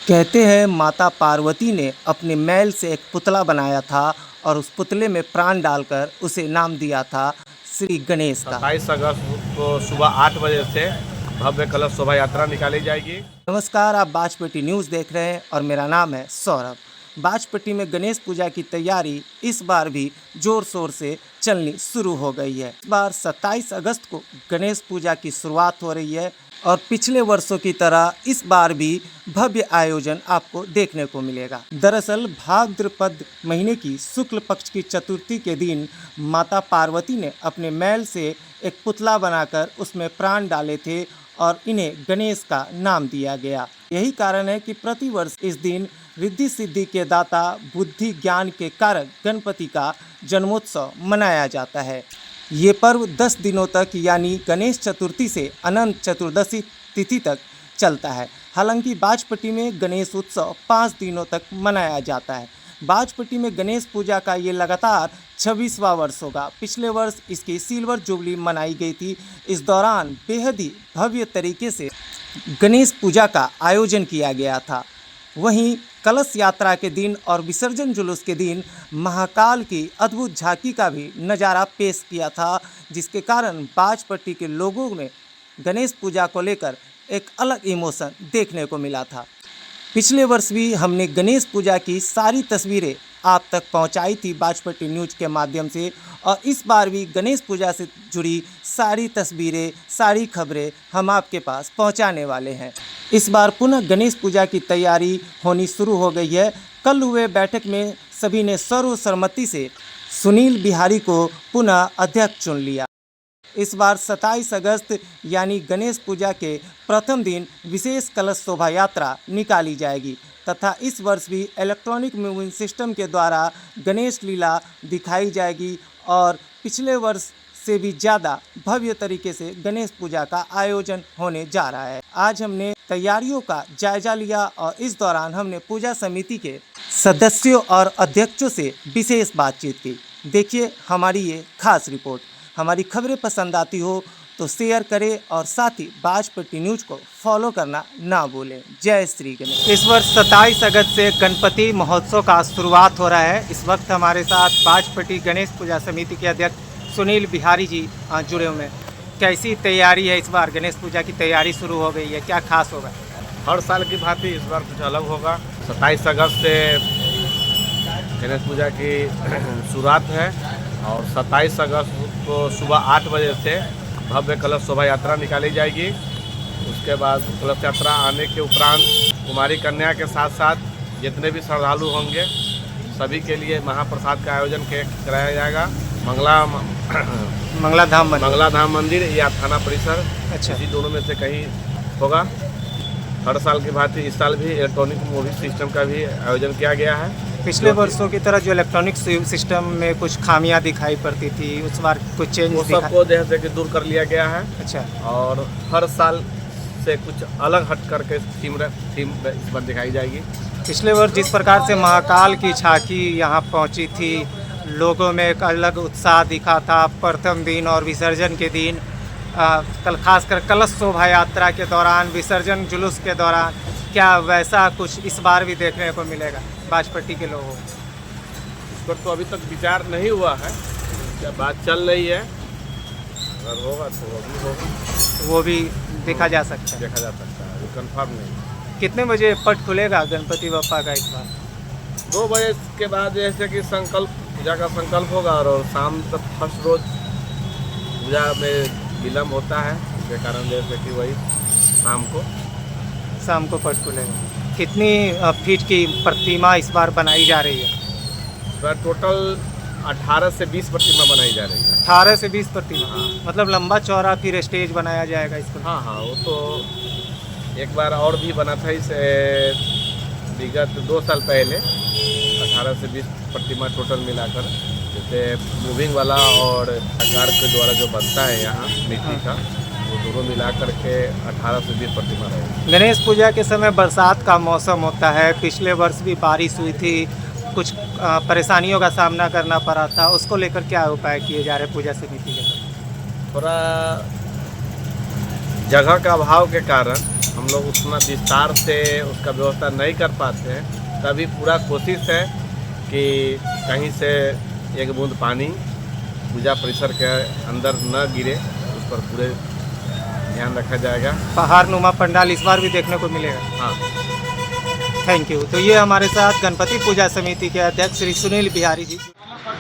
कहते हैं माता पार्वती ने अपने मैल से एक पुतला बनाया था और उस पुतले में प्राण डालकर उसे नाम दिया था श्री गणेश का। 27 अगस्त को सुबह 8 बजे से भव्य कलश शोभा यात्रा निकाली जाएगी। नमस्कार, आप बाजपट्टी न्यूज़ देख रहे हैं और मेरा नाम है सौरभ। बाजपट्टी में गणेश पूजा की तैयारी इस बार भी जोर शोर से चलनी शुरू हो गई है। इस बार 27 अगस्त को गणेश पूजा की शुरुआत हो रही है और पिछले वर्षों की तरह इस बार भी भव्य आयोजन आपको देखने को मिलेगा। दरअसल भाद्रपद महीने की शुक्ल पक्ष की चतुर्थी के दिन माता पार्वती ने अपने मैल से एक पुतला बनाकर उसमें प्राण डाले थे और इन्हें गणेश का नाम दिया गया। यही कारण है कि प्रतिवर्ष इस दिन रिद्धि सिद्धि के दाता, बुद्धि ज्ञान के कारक गणपति का जन्मोत्सव मनाया जाता है। ये पर्व 10 दिनों तक यानी गणेश चतुर्थी से अनंत चतुर्दशी तिथि तक चलता है। हालांकि बाजपट्टी में गणेश उत्सव 5 दिनों तक मनाया जाता है। बाजपट्टी में गणेश पूजा का ये लगातार 26वां वर्ष होगा। पिछले वर्ष इसकी सिल्वर जुबली मनाई गई थी। इस दौरान बेहद ही भव्य तरीके से गणेश पूजा का आयोजन किया गया था। वहीं कलश यात्रा के दिन और विसर्जन जुलूस के दिन महाकाल की अद्भुत झांकी का भी नज़ारा पेश किया था, जिसके कारण बाजपट्टी के लोगों में गणेश पूजा को लेकर एक अलग इमोशन देखने को मिला था। पिछले वर्ष भी हमने गणेश पूजा की सारी तस्वीरें आप तक पहुंचाई थी बाजपट्टी न्यूज़ के माध्यम से, और इस बार भी गणेश पूजा से जुड़ी सारी तस्वीरें, सारी खबरें हम आपके पास पहुंचाने वाले हैं। इस बार पुनः गणेश पूजा की तैयारी होनी शुरू हो गई है। कल हुए बैठक में सभी ने सर्वसम्मति से सुनील बिहारी को पुनः अध्यक्ष चुन लिया। इस बार 27 अगस्त यानी गणेश पूजा के प्रथम दिन विशेष कलश शोभा यात्रा निकाली जाएगी तथा इस वर्ष भी इलेक्ट्रॉनिक म्यूजिक सिस्टम के द्वारा गणेश लीला दिखाई जाएगी और पिछले वर्ष से भी ज़्यादा भव्य तरीके से गणेश पूजा का आयोजन होने जा रहा है। आज हमने तैयारियों का जायजा लिया और इस दौरान हमने पूजा समिति के सदस्यों और अध्यक्षों से विशेष बातचीत की। देखिए हमारी ये खास रिपोर्ट। हमारी खबरें पसंद आती हो तो शेयर करें और साथ ही बाजपट्टी न्यूज़ को फॉलो करना ना भूलें। जय श्री गणेश। इस वर्ष 27 अगस्त से गणपति महोत्सव का शुरुआत हो रहा है। इस वक्त हमारे साथ बाजपट्टी गणेश पूजा समिति के अध्यक्ष सुनील बिहारी जी जुड़े हुए हैं। कैसी तैयारी है? इस बार गणेश पूजा की तैयारी शुरू हो गई है, क्या खास होगा? हर साल की भांति इस बार कुछ अलग होगा। 27 अगस्त से गणेश पूजा की शुरुआत है और 27 अगस्त को सुबह 8 बजे से भव्य कलश शोभा यात्रा निकाली जाएगी। उसके बाद कलश यात्रा आने के उपरांत कुमारी कन्या के साथ साथ जितने भी श्रद्धालु होंगे सभी के लिए महाप्रसाद का आयोजन कराया जाएगा। मंगला धाम मंदिर या थाना परिसर, अच्छा, इसी दोनों में से कहीं होगा। हर साल की भांति इस साल भी इलेक्ट्रॉनिक म्यूजिक सिस्टम का भी आयोजन किया गया है। पिछले वर्षों की तरह जो इलेक्ट्रॉनिक सिस्टम में कुछ खामियां दिखाई पड़ती थी, उस बार कुछ चेंज वो सबको जैसे कि दूर कर लिया गया है। अच्छा, और हर साल से कुछ अलग हट करके थीम इस बार दिखाई जाएगी। पिछले वर्ष जिस प्रकार से महाकाल की झांकी यहाँ पहुँची थी, लोगों में एक अलग उत्साह दिखा था प्रथम दिन और विसर्जन के दिन। खासकर कलश शोभा यात्रा के दौरान, विसर्जन जुलूस के दौरान, क्या वैसा कुछ इस बार भी देखने को मिलेगा बाजपट्टी के लोगों को? इस पर तो अभी तक विचार नहीं हुआ है, क्या बात चल रही है। अगर होगा तो वो भी देखा जा सकता है। देखा जा सकता है, अभी कंफर्म नहीं। कितने बजे पट खुलेगा गणपति बप्पा का इस बार? 2 बजे के बाद जैसे कि पूजा का संकल्प होगा और शाम तक फर्स्ट रोज पूजा में विलम्ब होता है, इसके कारण जैसे कि वही शाम को पट खुलेगा। कितनी फीट की प्रतिमा इस बार बनाई जा रही है? इस बार टोटल 18 से 20 प्रतिमा बनाई जा रही है। 18 से 20 प्रतिमा? हाँ। मतलब लंबा चौड़ा फिर स्टेज बनाया जाएगा इसको? हाँ, वो तो एक बार और भी बना था इसे विगत 2 साल पहले। 18 से 20 प्रतिमा टोटल मिलाकर, जैसे मूविंग वाला और आकार के द्वारा जो बनता है यहाँ मिट्टी का, वो दोनों मिला करके 18 से 20 प्रतिमा रहेगी। गणेश पूजा के समय बरसात का मौसम होता है। पिछले वर्ष भी बारिश हुई थी, कुछ परेशानियों का सामना करना पड़ा था। उसको लेकर क्या उपाय किए जा रहे हैं पूजा समिति के? थोड़ा जगह का अभाव के कारण हम लोग उतना विस्तार से उसका व्यवस्था नहीं कर पाते हैं, तभी पूरा कोशिश है कि कहीं से एक बूंद पानी पूजा परिसर के अंदर न गिरे, उस पर पूरे ध्यान रखा जाएगा। पहाड़ नुमा पंडाल इस बार भी देखने को मिलेगा। हाँ, थैंक यू। तो ये हमारे साथ गणपति पूजा समिति के अध्यक्ष श्री सुनील बिहारी जी।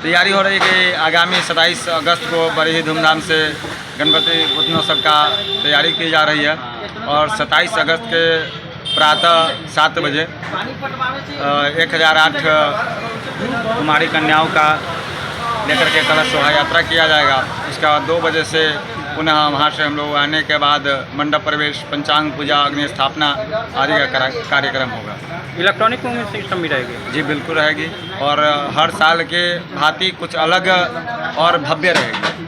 तैयारी हो रही है कि आगामी 27 अगस्त को बड़ी ही धूमधाम से गणपति उत्सव का तैयारी की जा रही है और 27 अगस्त के प्रातः 7 बजे 1008 कुमारी कन्याओं का लेकर के कलश शोभा यात्रा किया जाएगा। इसका 2 बजे से पुनः वहाँ से हम लोग आने के बाद मंडप प्रवेश, पंचांग पूजा, अग्नि स्थापना आदि का कार्यक्रम होगा। इलेक्ट्रॉनिक सिस्टम भी रहेगी? जी बिल्कुल रहेगी और हर साल के भांति कुछ अलग और भव्य रहेगी।